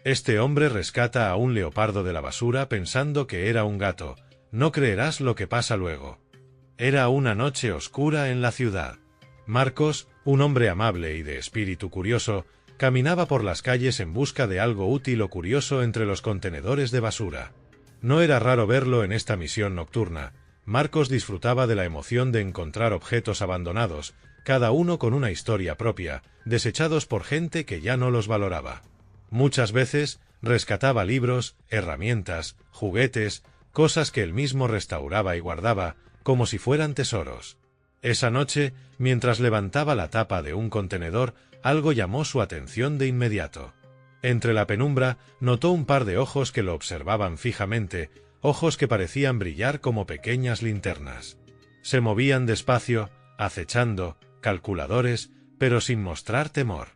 Este hombre rescata a un leopardo de la basura pensando que era un gato. No creerás lo que pasa luego. Era una noche oscura en la ciudad. Marcos, un hombre amable y de espíritu curioso, caminaba por las calles en busca de algo útil o curioso entre los contenedores de basura. No era raro verlo en esta misión nocturna. Marcos disfrutaba de la emoción de encontrar objetos abandonados, cada uno con una historia propia, desechados por gente que ya no los valoraba. Muchas veces rescataba libros, herramientas, juguetes, cosas que él mismo restauraba y guardaba, como si fueran tesoros. Esa noche, mientras levantaba la tapa de un contenedor, algo llamó su atención de inmediato. Entre la penumbra, notó un par de ojos que lo observaban fijamente, ojos que parecían brillar como pequeñas linternas. Se movían despacio, acechando, calculadores, pero sin mostrar temor.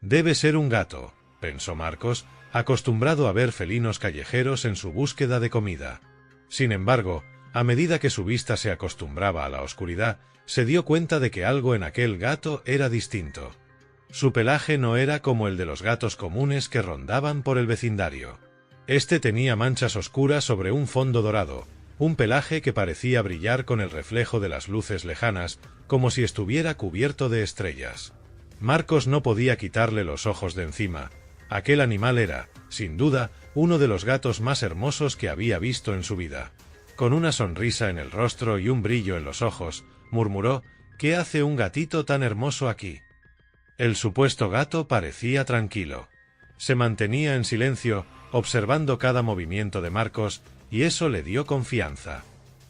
«Debe ser un gato», pensó Marcos, acostumbrado a ver felinos callejeros en su búsqueda de comida. Sin embargo, a medida que su vista se acostumbraba a la oscuridad, se dio cuenta de que algo en aquel gato era distinto. Su pelaje no era como el de los gatos comunes que rondaban por el vecindario. Este tenía manchas oscuras sobre un fondo dorado, un pelaje que parecía brillar con el reflejo de las luces lejanas, como si estuviera cubierto de estrellas. Marcos no podía quitarle los ojos de encima. Aquel animal era, sin duda, uno de los gatos más hermosos que había visto en su vida. Con una sonrisa en el rostro y un brillo en los ojos, murmuró: «¿Qué hace un gatito tan hermoso aquí?». El supuesto gato parecía tranquilo. Se mantenía en silencio, observando cada movimiento de Marcos, y eso le dio confianza.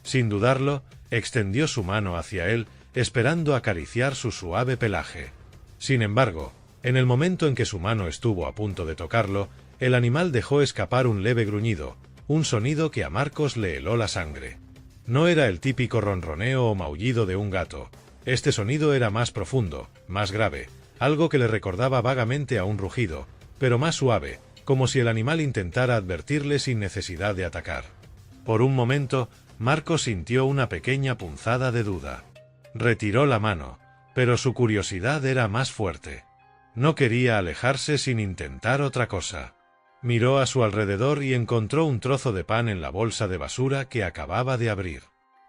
Sin dudarlo, extendió su mano hacia él, esperando acariciar su suave pelaje. Sin embargo, en el momento en que su mano estuvo a punto de tocarlo, el animal dejó escapar un leve gruñido, un sonido que a Marcos le heló la sangre. No era el típico ronroneo o maullido de un gato. Este sonido era más profundo, más grave, algo que le recordaba vagamente a un rugido, pero más suave, como si el animal intentara advertirle sin necesidad de atacar. Por un momento, Marcos sintió una pequeña punzada de duda. Retiró la mano, pero su curiosidad era más fuerte. No quería alejarse sin intentar otra cosa. Miró a su alrededor y encontró un trozo de pan en la bolsa de basura que acababa de abrir.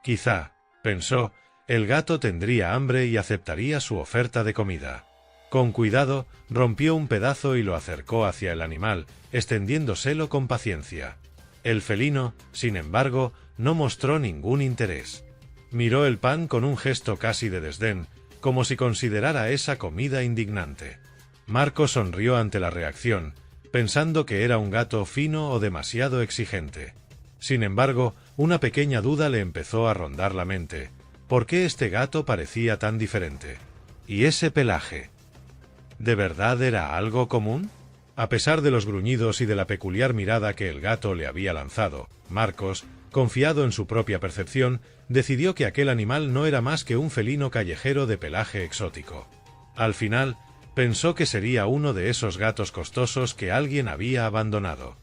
Quizá, pensó, el gato tendría hambre y aceptaría su oferta de comida. Con cuidado, rompió un pedazo y lo acercó hacia el animal, extendiéndoselo con paciencia. El felino, sin embargo, no mostró ningún interés. Miró el pan con un gesto casi de desdén, como si considerara esa comida indignante. Marcos sonrió ante la reacción, pensando que era un gato fino o demasiado exigente. Sin embargo, una pequeña duda le empezó a rondar la mente. ¿Por qué este gato parecía tan diferente? ¿Y ese pelaje? ¿De verdad era algo común? A pesar de los gruñidos y de la peculiar mirada que el gato le había lanzado, Marcos, confiado en su propia percepción, decidió que aquel animal no era más que un felino callejero de pelaje exótico. Al final, pensó que sería uno de esos gatos costosos que alguien había abandonado.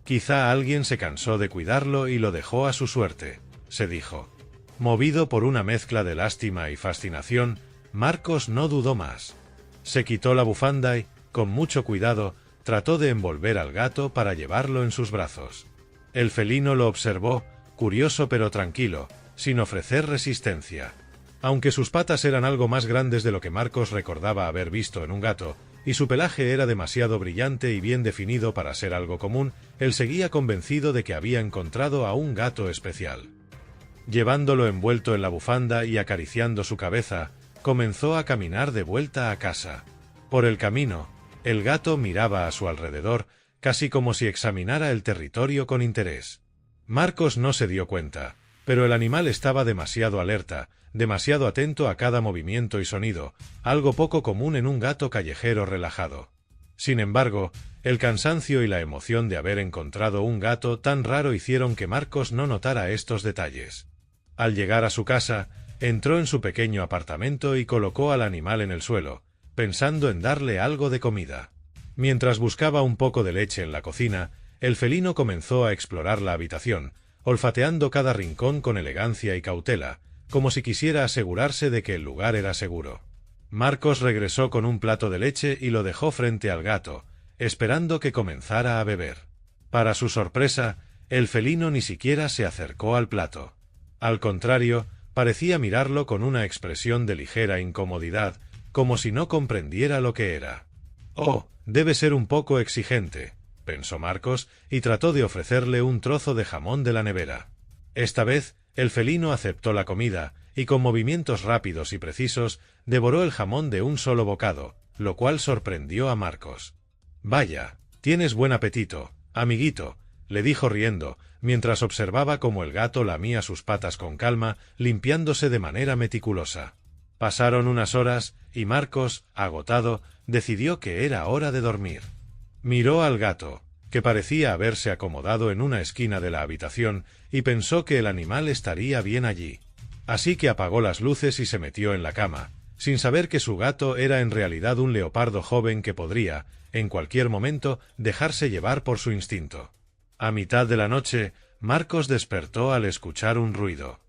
Quizá alguien se cansó de cuidarlo y lo dejó a su suerte, se dijo. Movido por una mezcla de lástima y fascinación, Marcos no dudó más. Se quitó la bufanda y, con mucho cuidado, trató de envolver al gato para llevarlo en sus brazos. El felino lo observó, curioso pero tranquilo, sin ofrecer resistencia. Aunque sus patas eran algo más grandes de lo que Marcos recordaba haber visto en un gato, y su pelaje era demasiado brillante y bien definido para ser algo común, él seguía convencido de que había encontrado a un gato especial. Llevándolo envuelto en la bufanda y acariciando su cabeza, comenzó a caminar de vuelta a casa. Por el camino, el gato miraba a su alrededor, casi como si examinara el territorio con interés. Marcos no se dio cuenta, pero el animal estaba demasiado alerta, demasiado atento a cada movimiento y sonido, algo poco común en un gato callejero relajado. Sin embargo, el cansancio y la emoción de haber encontrado un gato tan raro hicieron que Marcos no notara estos detalles. Al llegar a su casa, entró en su pequeño apartamento y colocó al animal en el suelo, pensando en darle algo de comida. Mientras buscaba un poco de leche en la cocina, el felino comenzó a explorar la habitación, olfateando cada rincón con elegancia y cautela, como si quisiera asegurarse de que el lugar era seguro. Marcos regresó con un plato de leche y lo dejó frente al gato, esperando que comenzara a beber. Para su sorpresa, el felino ni siquiera se acercó al plato. Al contrario, parecía mirarlo con una expresión de ligera incomodidad, como si no comprendiera lo que era. «Oh, debe ser un poco exigente», pensó Marcos, y trató de ofrecerle un trozo de jamón de la nevera. Esta vez, el felino aceptó la comida, y con movimientos rápidos y precisos, devoró el jamón de un solo bocado, lo cual sorprendió a Marcos. «Vaya, tienes buen apetito, amiguito», le dijo riendo, mientras observaba cómo el gato lamía sus patas con calma, limpiándose de manera meticulosa. Pasaron unas horas, y Marcos, agotado, decidió que era hora de dormir. Miró al gato, que parecía haberse acomodado en una esquina de la habitación, y pensó que el animal estaría bien allí. Así que apagó las luces y se metió en la cama, sin saber que su gato era en realidad un leopardo joven que podría, en cualquier momento, dejarse llevar por su instinto. A mitad de la noche, Marcos despertó al escuchar un ruido.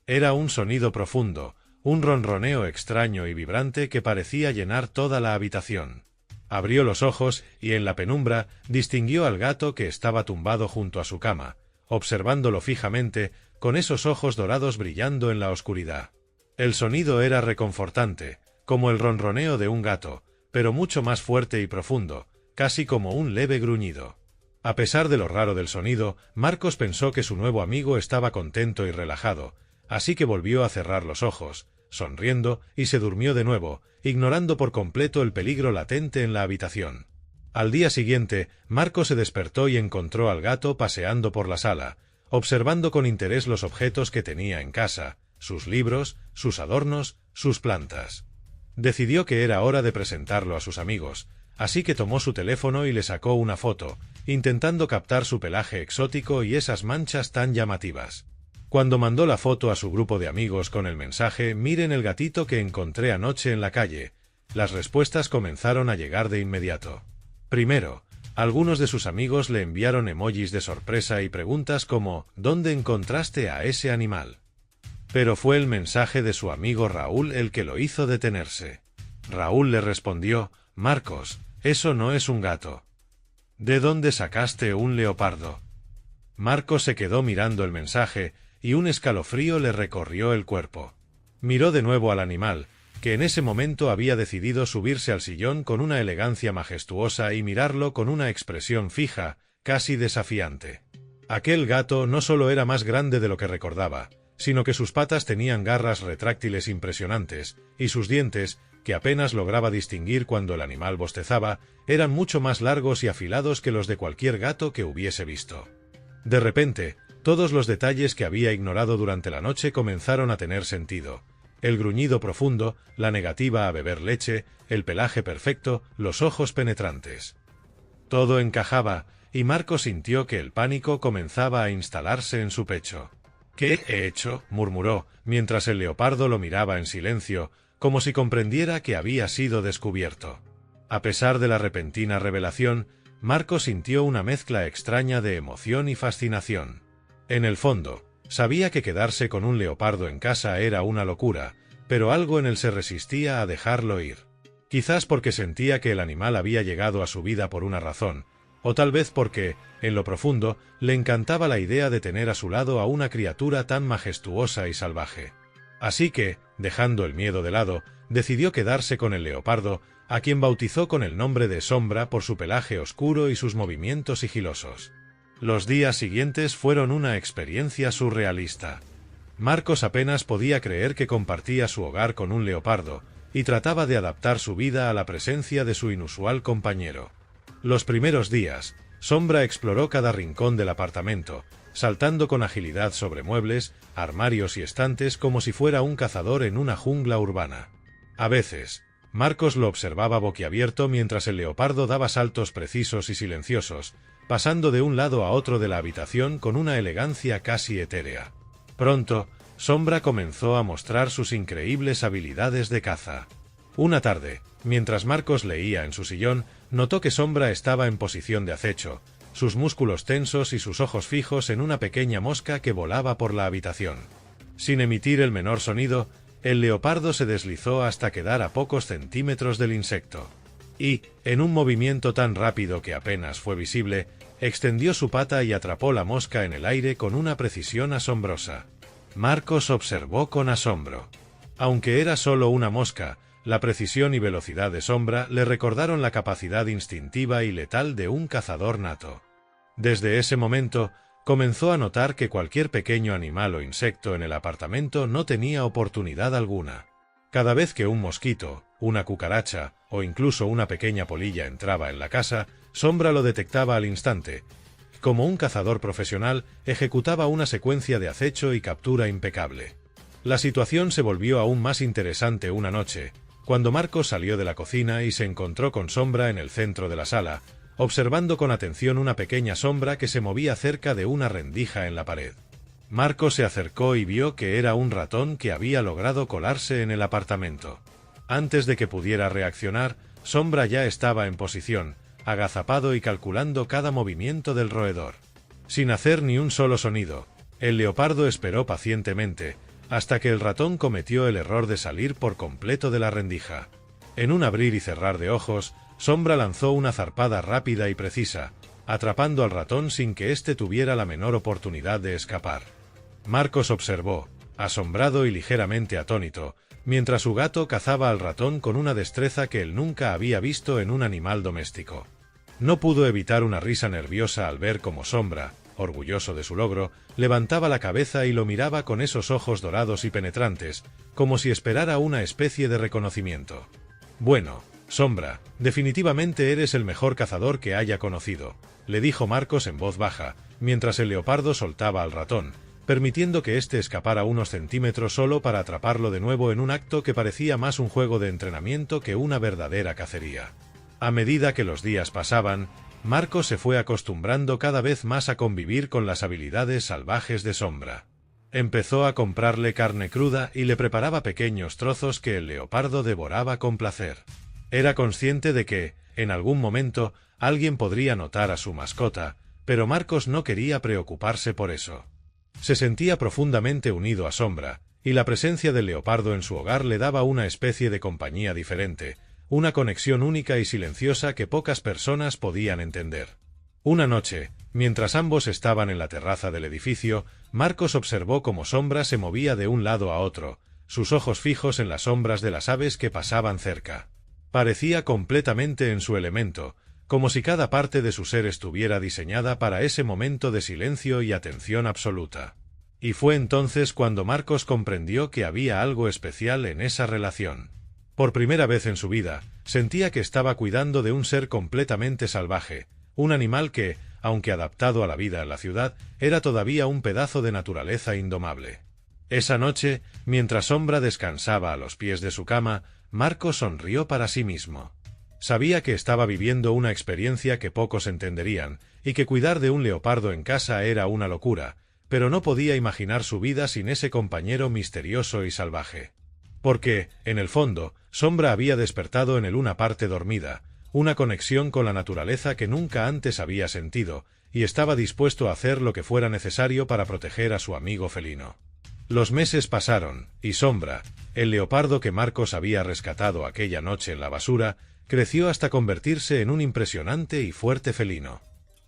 Era un sonido profundo, un ronroneo extraño y vibrante que parecía llenar toda la habitación. Abrió los ojos y en la penumbra distinguió al gato que estaba tumbado junto a su cama, observándolo fijamente, con esos ojos dorados brillando en la oscuridad. El sonido era reconfortante, como el ronroneo de un gato, pero mucho más fuerte y profundo, casi como un leve gruñido. A pesar de lo raro del sonido, Marcos pensó que su nuevo amigo estaba contento y relajado, así que volvió a cerrar los ojos, sonriendo, y se durmió de nuevo, ignorando por completo el peligro latente en la habitación. Al día siguiente, Marcos se despertó y encontró al gato paseando por la sala, observando con interés los objetos que tenía en casa, sus libros, sus adornos, sus plantas. Decidió que era hora de presentarlo a sus amigos, así que tomó su teléfono y le sacó una foto, intentando captar su pelaje exótico y esas manchas tan llamativas. Cuando mandó la foto a su grupo de amigos con el mensaje «Miren el gatito que encontré anoche en la calle», las respuestas comenzaron a llegar de inmediato. Primero, algunos de sus amigos le enviaron emojis de sorpresa y preguntas como «¿Dónde encontraste a ese animal?». Pero fue el mensaje de su amigo Raúl el que lo hizo detenerse. Raúl le respondió «Marcos, eso no es un gato. ¿De dónde sacaste un leopardo?». Marcos se quedó mirando el mensaje, y un escalofrío le recorrió el cuerpo. Miró de nuevo al animal, que en ese momento había decidido subirse al sillón con una elegancia majestuosa y mirarlo con una expresión fija, casi desafiante. Aquel gato no solo era más grande de lo que recordaba, sino que sus patas tenían garras retráctiles impresionantes, y sus dientes, que apenas lograba distinguir cuando el animal bostezaba, eran mucho más largos y afilados que los de cualquier gato que hubiese visto. De repente, todos los detalles que había ignorado durante la noche comenzaron a tener sentido. El gruñido profundo, la negativa a beber leche, el pelaje perfecto, los ojos penetrantes. Todo encajaba, y Marcos sintió que el pánico comenzaba a instalarse en su pecho. «¿Qué he hecho?», murmuró, mientras el leopardo lo miraba en silencio, como si comprendiera que había sido descubierto. A pesar de la repentina revelación, Marcos sintió una mezcla extraña de emoción y fascinación. En el fondo, sabía que quedarse con un leopardo en casa era una locura, pero algo en él se resistía a dejarlo ir. Quizás porque sentía que el animal había llegado a su vida por una razón, o tal vez porque, en lo profundo, le encantaba la idea de tener a su lado a una criatura tan majestuosa y salvaje. Así que, dejando el miedo de lado, decidió quedarse con el leopardo, a quien bautizó con el nombre de Sombra por su pelaje oscuro y sus movimientos sigilosos. Los días siguientes fueron una experiencia surrealista. Marcos apenas podía creer que compartía su hogar con un leopardo, y trataba de adaptar su vida a la presencia de su inusual compañero. Los primeros días, Sombra exploró cada rincón del apartamento, saltando con agilidad sobre muebles, armarios y estantes como si fuera un cazador en una jungla urbana. A veces, Marcos lo observaba boquiabierto mientras el leopardo daba saltos precisos y silenciosos, pasando de un lado a otro de la habitación con una elegancia casi etérea. Pronto, Sombra comenzó a mostrar sus increíbles habilidades de caza. Una tarde, mientras Marcos leía en su sillón, notó que Sombra estaba en posición de acecho, sus músculos tensos y sus ojos fijos en una pequeña mosca que volaba por la habitación. Sin emitir el menor sonido, el leopardo se deslizó hasta quedar a pocos centímetros del insecto. y, en un movimiento tan rápido que apenas fue visible, extendió su pata y atrapó la mosca en el aire con una precisión asombrosa. Marcos observó con asombro. Aunque era solo una mosca, la precisión y velocidad de Sombra le recordaron la capacidad instintiva y letal de un cazador nato. Desde ese momento, comenzó a notar que cualquier pequeño animal o insecto en el apartamento no tenía oportunidad alguna. Cada vez que un mosquito, una cucaracha o incluso una pequeña polilla entraba en la casa, Sombra lo detectaba al instante. Como un cazador profesional, ejecutaba una secuencia de acecho y captura impecable. La situación se volvió aún más interesante una noche, cuando Marcos salió de la cocina y se encontró con Sombra en el centro de la sala, observando con atención una pequeña sombra que se movía cerca de una rendija en la pared. Marcos se acercó y vio que era un ratón que había logrado colarse en el apartamento. Antes de que pudiera reaccionar, Sombra ya estaba en posición, agazapado y calculando cada movimiento del roedor. Sin hacer ni un solo sonido, el leopardo esperó pacientemente, hasta que el ratón cometió el error de salir por completo de la rendija. En un abrir y cerrar de ojos, Sombra lanzó una zarpada rápida y precisa, atrapando al ratón sin que éste tuviera la menor oportunidad de escapar. Marcos observó, asombrado y ligeramente atónito, mientras su gato cazaba al ratón con una destreza que él nunca había visto en un animal doméstico. No pudo evitar una risa nerviosa al ver cómo Sombra, orgulloso de su logro, levantaba la cabeza y lo miraba con esos ojos dorados y penetrantes, como si esperara una especie de reconocimiento. «Bueno, Sombra, definitivamente eres el mejor cazador que haya conocido», le dijo Marcos en voz baja, mientras el leopardo soltaba al ratón, permitiendo que éste escapara unos centímetros solo para atraparlo de nuevo en un acto que parecía más un juego de entrenamiento que una verdadera cacería. A medida que los días pasaban, Marcos se fue acostumbrando cada vez más a convivir con las habilidades salvajes de Sombra. Empezó a comprarle carne cruda y le preparaba pequeños trozos que el leopardo devoraba con placer. Era consciente de que, en algún momento, alguien podría notar a su mascota, pero Marcos no quería preocuparse por eso. Se sentía profundamente unido a Sombra, y la presencia del leopardo en su hogar le daba una especie de compañía diferente, una conexión única y silenciosa que pocas personas podían entender. Una noche, mientras ambos estaban en la terraza del edificio, Marcos observó cómo Sombra se movía de un lado a otro, sus ojos fijos en las sombras de las aves que pasaban cerca. Parecía completamente en su elemento, como si cada parte de su ser estuviera diseñada para ese momento de silencio y atención absoluta. Y fue entonces cuando Marcos comprendió que había algo especial en esa relación. Por primera vez en su vida, sentía que estaba cuidando de un ser completamente salvaje, un animal que, aunque adaptado a la vida en la ciudad, era todavía un pedazo de naturaleza indomable. Esa noche, mientras Sombra descansaba a los pies de su cama, Marcos sonrió para sí mismo. Sabía que estaba viviendo una experiencia que pocos entenderían, y que cuidar de un leopardo en casa era una locura, pero no podía imaginar su vida sin ese compañero misterioso y salvaje. Porque, en el fondo, Sombra había despertado en él una parte dormida, una conexión con la naturaleza que nunca antes había sentido, y estaba dispuesto a hacer lo que fuera necesario para proteger a su amigo felino. Los meses pasaron, y Sombra, el leopardo que Marcos había rescatado aquella noche en la basura, creció hasta convertirse en un impresionante y fuerte felino.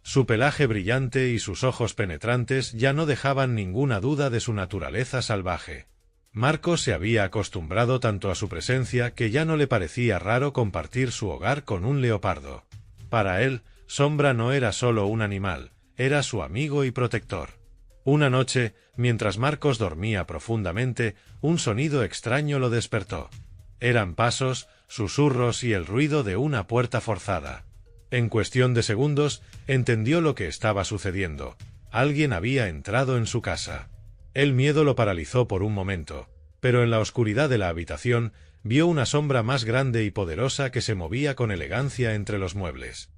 Su pelaje brillante y sus ojos penetrantes ya no dejaban ninguna duda de su naturaleza salvaje. Marcos se había acostumbrado tanto a su presencia que ya no le parecía raro compartir su hogar con un leopardo. Para él, Sombra no era solo un animal, era su amigo y protector. Una noche, mientras Marcos dormía profundamente, un sonido extraño lo despertó. Eran pasos, susurros y el ruido de una puerta forzada. En cuestión de segundos, entendió lo que estaba sucediendo. Alguien había entrado en su casa. El miedo lo paralizó por un momento, pero en la oscuridad de la habitación vio una sombra más grande y poderosa que se movía con elegancia entre los muebles.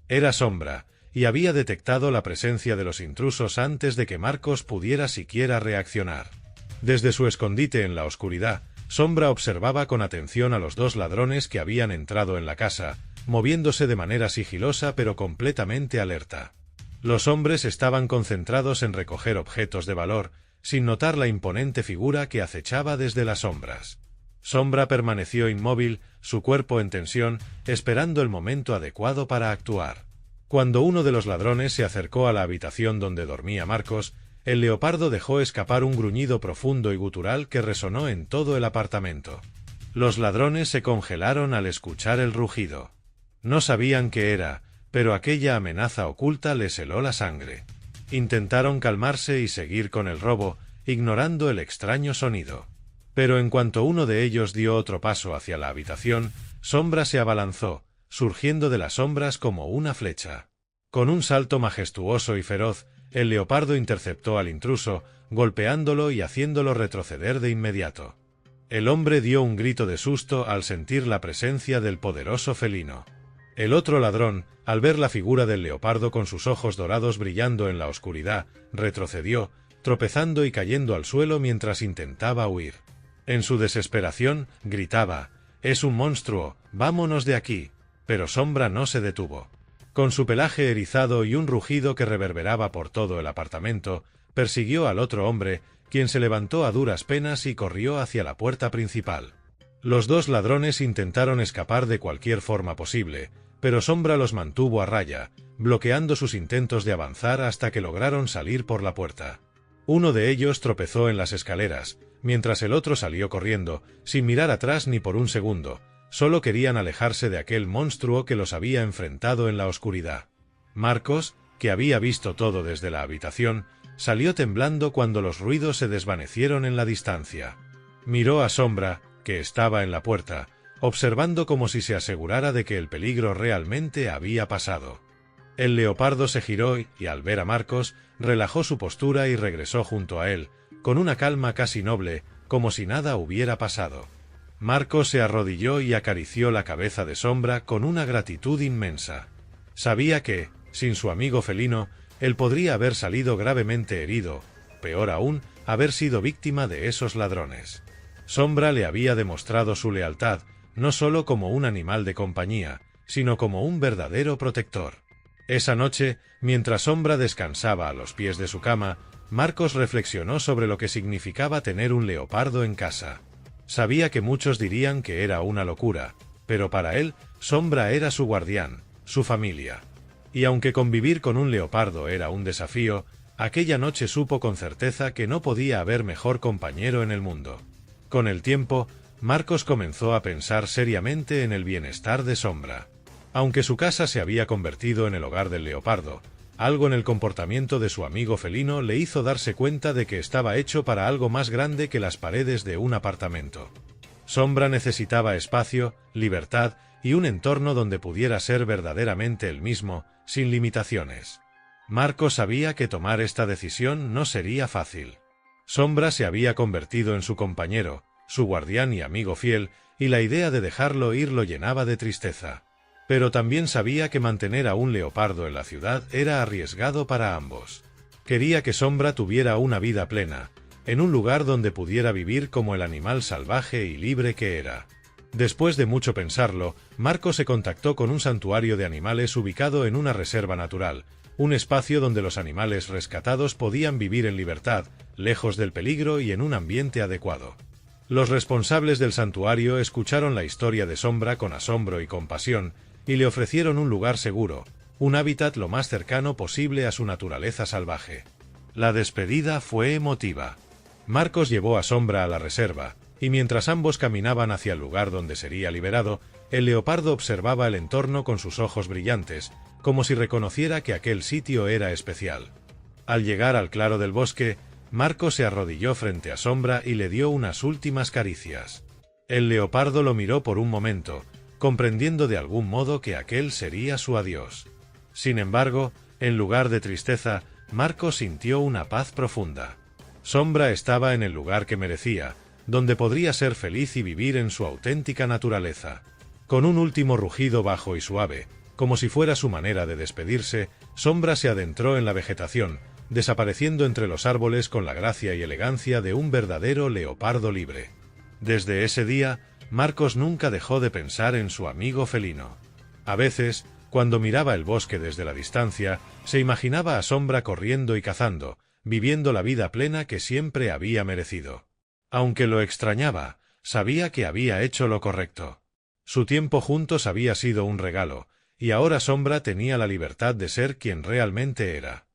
Era Sombra, y había detectado la presencia de los intrusos antes de que Marcos pudiera siquiera reaccionar. Desde su escondite en la oscuridad, Sombra observaba con atención a los dos ladrones que habían entrado en la casa, moviéndose de manera sigilosa pero completamente alerta. Los hombres estaban concentrados en recoger objetos de valor, sin notar la imponente figura que acechaba desde las sombras. Sombra permaneció inmóvil, su cuerpo en tensión, esperando el momento adecuado para actuar. Cuando uno de los ladrones se acercó a la habitación donde dormía Marcos, el leopardo dejó escapar un gruñido profundo y gutural que resonó en todo el apartamento. Los ladrones se congelaron al escuchar el rugido. No sabían qué era, pero aquella amenaza oculta les heló la sangre. Intentaron calmarse y seguir con el robo, ignorando el extraño sonido. Pero en cuanto uno de ellos dio otro paso hacia la habitación, Sombra se abalanzó, surgiendo de las sombras como una flecha. Con un salto majestuoso y feroz, el leopardo interceptó al intruso, golpeándolo y haciéndolo retroceder de inmediato. El hombre dio un grito de susto al sentir la presencia del poderoso felino. El otro ladrón, al ver la figura del leopardo con sus ojos dorados brillando en la oscuridad, retrocedió, tropezando y cayendo al suelo mientras intentaba huir. En su desesperación, gritaba: «¡Es un monstruo! ¡Vámonos de aquí!». Pero Sombra no se detuvo. Con su pelaje erizado y un rugido que reverberaba por todo el apartamento, persiguió al otro hombre, quien se levantó a duras penas y corrió hacia la puerta principal. Los dos ladrones intentaron escapar de cualquier forma posible, pero Sombra los mantuvo a raya, bloqueando sus intentos de avanzar hasta que lograron salir por la puerta. Uno de ellos tropezó en las escaleras, mientras el otro salió corriendo, sin mirar atrás ni por un segundo. Solo querían alejarse de aquel monstruo que los había enfrentado en la oscuridad. Marcos, que había visto todo desde la habitación, salió temblando cuando los ruidos se desvanecieron en la distancia. Miró a Sombra, que estaba en la puerta, observando como si se asegurara de que el peligro realmente había pasado. El leopardo se giró y, al ver a Marcos, relajó su postura y regresó junto a él, con una calma casi noble, como si nada hubiera pasado. Marcos se arrodilló y acarició la cabeza de Sombra con una gratitud inmensa. Sabía que, sin su amigo felino, él podría haber salido gravemente herido, peor aún, haber sido víctima de esos ladrones. Sombra le había demostrado su lealtad, no solo como un animal de compañía, sino como un verdadero protector. Esa noche, mientras Sombra descansaba a los pies de su cama, Marcos reflexionó sobre lo que significaba tener un leopardo en casa. Sabía que muchos dirían que era una locura, pero para él, Sombra era su guardián, su familia. Y aunque convivir con un leopardo era un desafío, aquella noche supo con certeza que no podía haber mejor compañero en el mundo. Con el tiempo, Marcos comenzó a pensar seriamente en el bienestar de Sombra. Aunque su casa se había convertido en el hogar del leopardo, algo en el comportamiento de su amigo felino le hizo darse cuenta de que estaba hecho para algo más grande que las paredes de un apartamento. Sombra necesitaba espacio, libertad y un entorno donde pudiera ser verdaderamente él mismo, sin limitaciones. Marcos sabía que tomar esta decisión no sería fácil. Sombra se había convertido en su compañero, su guardián y amigo fiel, y la idea de dejarlo ir lo llenaba de tristeza. Pero también sabía que mantener a un leopardo en la ciudad era arriesgado para ambos. Quería que Sombra tuviera una vida plena, en un lugar donde pudiera vivir como el animal salvaje y libre que era. Después de mucho pensarlo, Marco se contactó con un santuario de animales ubicado en una reserva natural, un espacio donde los animales rescatados podían vivir en libertad, lejos del peligro y en un ambiente adecuado. Los responsables del santuario escucharon la historia de Sombra con asombro y compasión, y le ofrecieron un lugar seguro, un hábitat lo más cercano posible a su naturaleza salvaje. La despedida fue emotiva. Marcos llevó a Sombra a la reserva, y mientras ambos caminaban hacia el lugar donde sería liberado, el leopardo observaba el entorno con sus ojos brillantes, como si reconociera que aquel sitio era especial. Al llegar al claro del bosque, Marcos se arrodilló frente a Sombra y le dio unas últimas caricias. El leopardo lo miró por un momento, comprendiendo de algún modo que aquel sería su adiós. Sin embargo, en lugar de tristeza, Marcos sintió una paz profunda. Sombra estaba en el lugar que merecía, donde podría ser feliz y vivir en su auténtica naturaleza. Con un último rugido bajo y suave, como si fuera su manera de despedirse, Sombra se adentró en la vegetación, desapareciendo entre los árboles con la gracia y elegancia de un verdadero leopardo libre. Desde ese día, Marcos nunca dejó de pensar en su amigo felino. A veces, cuando miraba el bosque desde la distancia, se imaginaba a Sombra corriendo y cazando, viviendo la vida plena que siempre había merecido. Aunque lo extrañaba, sabía que había hecho lo correcto. Su tiempo juntos había sido un regalo, y ahora Sombra tenía la libertad de ser quien realmente era.